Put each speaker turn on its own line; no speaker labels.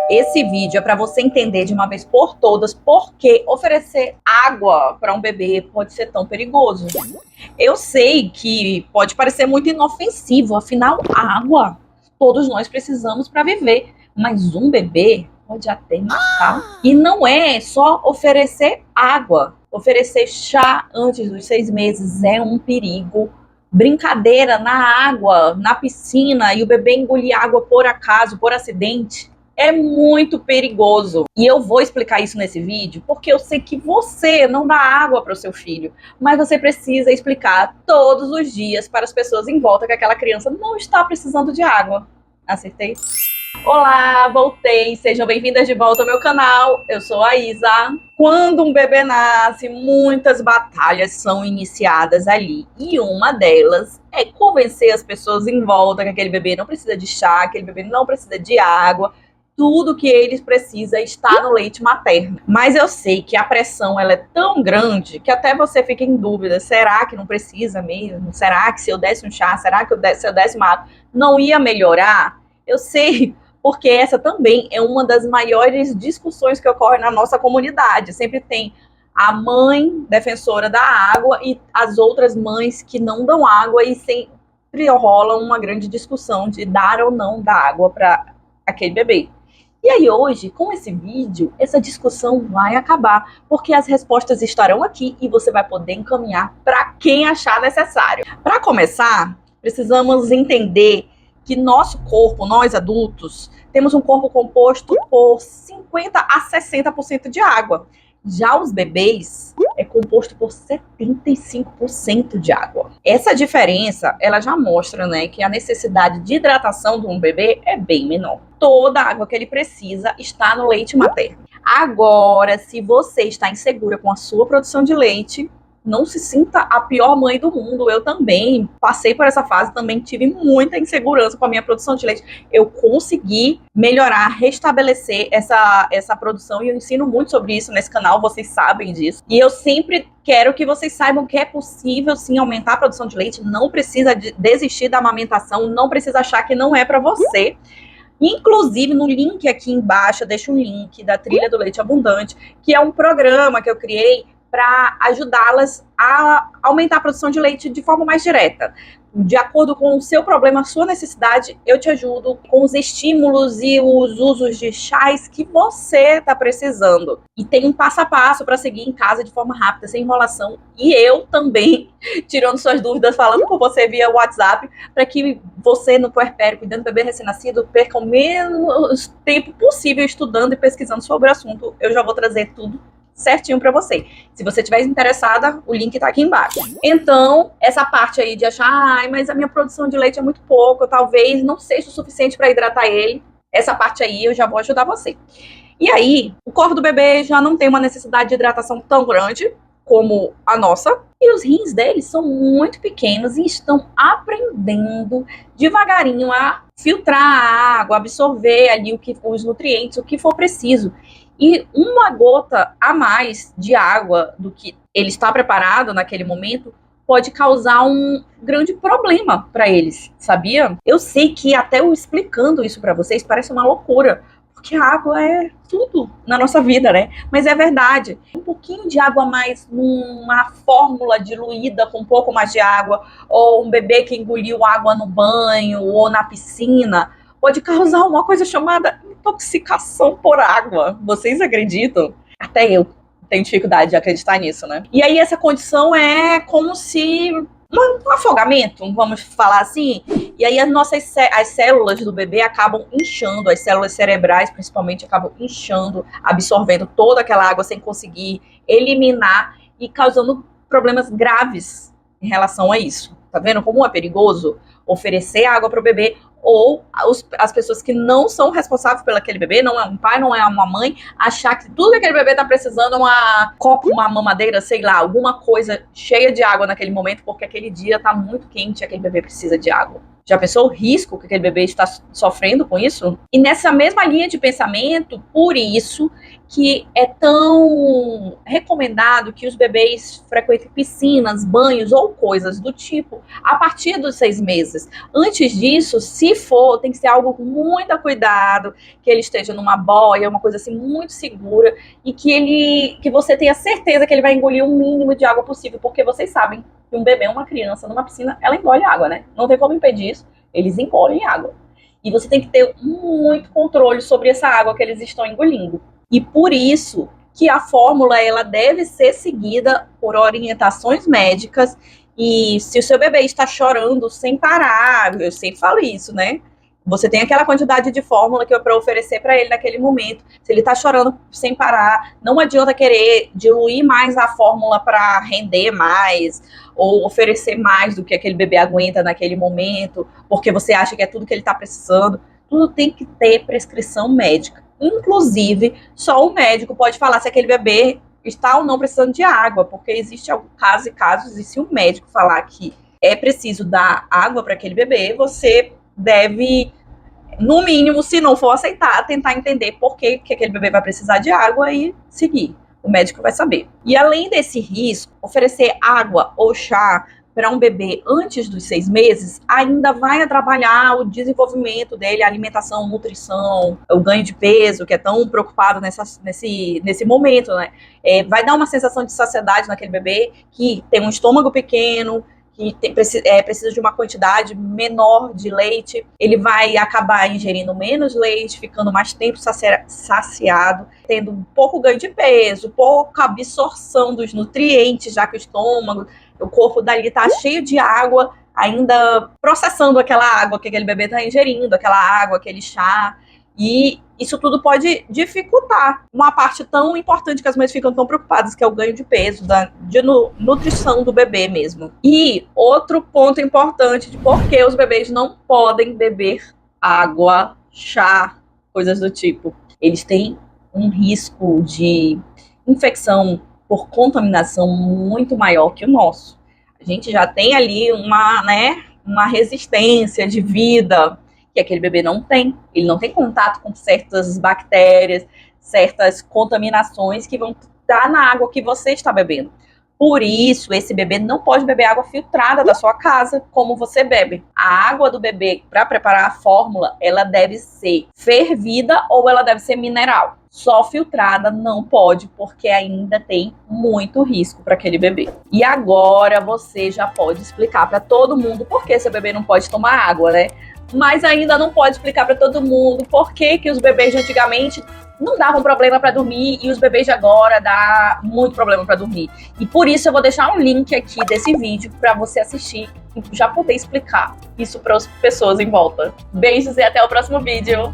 Esse vídeo é para você entender de uma vez por todas por que oferecer água para um bebê pode ser tão perigoso. Eu sei que pode parecer muito inofensivo, afinal, água todos nós precisamos para viver, mas um bebê pode até matar. E não é só oferecer água, oferecer chá antes dos 6 meses é um perigo. Brincadeira na água, na piscina, e o bebê engolir água por acaso, por acidente, é muito perigoso. E eu vou explicar isso nesse vídeo, porque eu sei que você não dá água para o seu filho, mas você precisa explicar todos os dias para as pessoas em volta que aquela criança não está precisando de água. Acertei? Olá, voltei. Sejam bem-vindas de volta ao meu canal. Eu sou a Isa. Quando um bebê nasce, muitas batalhas são iniciadas ali. E uma delas é convencer as pessoas em volta que aquele bebê não precisa de chá, que aquele bebê não precisa de água. Tudo que eles precisam está no leite materno. Mas eu sei que a pressão ela é tão grande que até você fica em dúvida. Será que não precisa mesmo? Será que se eu desse um chá, será que se eu desse uma água, não ia melhorar? Eu sei, porque essa também é uma das maiores discussões que ocorrem na nossa comunidade. Sempre tem a mãe defensora da água e as outras mães que não dão água, e sempre rola uma grande discussão de dar ou não dar água para aquele bebê. E aí hoje, com esse vídeo, essa discussão vai acabar, porque as respostas estarão aqui e você vai poder encaminhar para quem achar necessário. Para começar, precisamos entender que nosso corpo, nós adultos, temos um corpo composto por 50 a 60% de água. Já os bebês é composto por 75% de água. Essa diferença, ela já mostra, né, que a necessidade de hidratação de um bebê é bem menor. Toda a água que ele precisa está no leite materno. Agora, se você está insegura com a sua produção de leite, não se sinta a pior mãe do mundo. Eu também passei por essa fase, também tive muita insegurança com a minha produção de leite. Eu consegui melhorar, restabelecer essa produção, e eu ensino muito sobre isso nesse canal, vocês sabem disso. E eu sempre quero que vocês saibam que é possível sim aumentar a produção de leite, não precisa desistir da amamentação, não precisa achar que não é para você. Inclusive, no link aqui embaixo, eu deixo um link da Trilha do Leite Abundante, que é um programa que eu criei para ajudá-las a aumentar a produção de leite de forma mais direta. De acordo com o seu problema, a sua necessidade, eu te ajudo com os estímulos e os usos de chás que você está precisando. E tem um passo a passo para seguir em casa de forma rápida, sem enrolação. E eu também, tirando suas dúvidas, falando com você via WhatsApp, para que você, no puerpério, cuidando do bebê recém-nascido, perca o menos tempo possível estudando e pesquisando sobre o assunto. Eu já vou trazer tudo certinho para você. Se você estiver interessada, o link tá aqui embaixo. Então, essa parte aí de achar, ai, mas a minha produção de leite é muito pouco, talvez não seja o suficiente para hidratar ele, essa parte aí eu já vou ajudar você. E aí, o corpo do bebê já não tem uma necessidade de hidratação tão grande como a nossa, e os rins deles são muito pequenos e estão aprendendo devagarinho a filtrar a água, absorver ali os nutrientes, o que for preciso. E uma gota a mais de água do que ele está preparado naquele momento pode causar um grande problema para eles, sabia? Eu sei que até eu explicando isso para vocês parece uma loucura, porque a água é tudo na nossa vida, né? Mas é verdade. Um pouquinho de água a mais numa fórmula diluída com um pouco mais de água, ou um bebê que engoliu água no banho ou na piscina, pode causar uma coisa chamada intoxicação por água. Vocês acreditam? Até eu tenho dificuldade de acreditar nisso, né? E aí essa condição é como se um afogamento, vamos falar assim. E aí as células do bebê acabam inchando, as células cerebrais principalmente acabam inchando, absorvendo toda aquela água sem conseguir eliminar e causando problemas graves em relação a isso. Tá vendo como é perigoso oferecer água para o bebê, ou as pessoas que não são responsáveis pelo aquele bebê, não é um pai, não é uma mãe, achar que tudo que aquele bebê tá precisando é uma copo, uma mamadeira, sei lá, alguma coisa cheia de água naquele momento, porque aquele dia tá muito quente e aquele bebê precisa de água. Já pensou o risco que aquele bebê está sofrendo com isso? E nessa mesma linha de pensamento, por isso que é tão recomendado que os bebês frequentem piscinas, banhos ou coisas do tipo a partir dos 6 meses. Antes disso, se for, tem que ser algo com muito cuidado, que ele esteja numa boia, uma coisa assim muito segura, e que você tenha certeza que ele vai engolir o mínimo de água possível, porque vocês sabem que um bebê, uma criança numa piscina, ela engole água, né? Não tem como impedir isso, eles engolem água. E você tem que ter muito controle sobre essa água que eles estão engolindo. E por isso que a fórmula ela deve ser seguida por orientações médicas. E se o seu bebê está chorando sem parar, eu sempre falo isso, né? Você tem aquela quantidade de fórmula que é para oferecer para ele naquele momento. Se ele está chorando sem parar, não adianta querer diluir mais a fórmula para render mais ou oferecer mais do que aquele bebê aguenta naquele momento, porque você acha que é tudo que ele está precisando. Tudo tem que ter prescrição médica. Inclusive, só o médico pode falar se aquele bebê está ou não precisando de água, porque existe algum caso e casos, e se o médico falar que é preciso dar água para aquele bebê, você deve, no mínimo, se não for aceitar, tentar entender por que aquele bebê vai precisar de água e seguir. O médico vai saber. E além desse risco, oferecer água ou chá para um bebê antes dos 6 meses ainda vai atrapalhar o desenvolvimento dele, a alimentação, nutrição, o ganho de peso, que é tão preocupado nesse momento, né? Vai dar uma sensação de saciedade naquele bebê que tem um estômago pequeno, que precisa de uma quantidade menor de leite, ele vai acabar ingerindo menos leite, ficando mais tempo saciado, tendo um pouco ganho de peso, pouca absorção dos nutrientes, já que o corpo dali está cheio de água, ainda processando aquela água que aquele bebê está ingerindo, aquela água, aquele chá. E isso tudo pode dificultar uma parte tão importante que as mães ficam tão preocupadas, que é o ganho de peso, de nutrição do bebê mesmo. E outro ponto importante de por que os bebês não podem beber água, chá, coisas do tipo. Eles têm um risco de infecção por contaminação muito maior que o nosso. A gente já tem ali uma resistência de vida que aquele bebê não tem. Ele não tem contato com certas bactérias, certas contaminações que vão estar na água que você está bebendo. Por isso, esse bebê não pode beber água filtrada da sua casa, como você bebe. A água do bebê, para preparar a fórmula, ela deve ser fervida ou ela deve ser mineral. Só filtrada não pode, porque ainda tem muito risco para aquele bebê. E agora você já pode explicar para todo mundo por que seu bebê não pode tomar água, né? Mas ainda não pode explicar para todo mundo por que os bebês de antigamente não davam problema para dormir e os bebês de agora dá muito problema para dormir. E por isso eu vou deixar um link aqui desse vídeo para você assistir e já poder explicar isso para as pessoas em volta. Beijos e até o próximo vídeo.